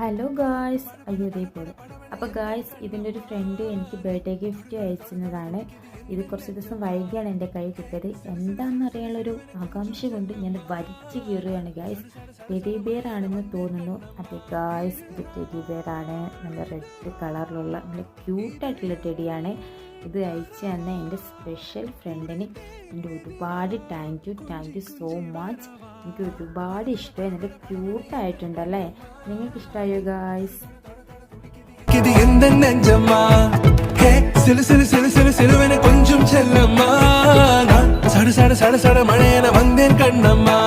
Hello guys, അയ്യോ ഇതേപോലെ. അപ്പോൾ ഗായ്സ്, ഇതിൻ്റെ ഒരു ഫ്രണ്ട് എനിക്ക് ബർത്ത്ഡേ ഗിഫ്റ്റ് അയച്ചിരുന്നതാണ്. ഇത് കുറച്ച് ദിവസം വൈകിയാണ് എൻ്റെ കൈ കിട്ടിയത്. എന്താണെന്ന് അറിയാനുള്ളൊരു ആകാംക്ഷ കൊണ്ട് ഞാൻ വലിച്ചു കീറുകയാണ് ഗായ്സ്. ടെഡി ബിയർ ആണെന്ന് തോന്നുന്നു. അതെ ഗായ്സ്, ഇത് ടെഡി ബിയർ ആണ്. നല്ല റെഡ് കളറിലുള്ള നല്ല ക്യൂട്ടായിട്ടുള്ള ടെഡിയാണ്. ഇത് അയച്ചു തന്നെ എൻ്റെ സ്പെഷ്യൽ ഫ്രണ്ടിന് എൻ്റെ ഒരുപാട് താങ്ക് യു സോ മച്ച്. എനിക്ക് ഒരുപാട് ഇഷ്ടമായി. നല്ല ക്യൂട്ടായിട്ടുണ്ടല്ലേ? നിങ്ങൾക്ക് ഇഷ്ടമായോ ഗായ്സ്? கொஞ்சம் செல்லம்மா சட சட சட சட மழையன வந்தேன் கண்ணம்மா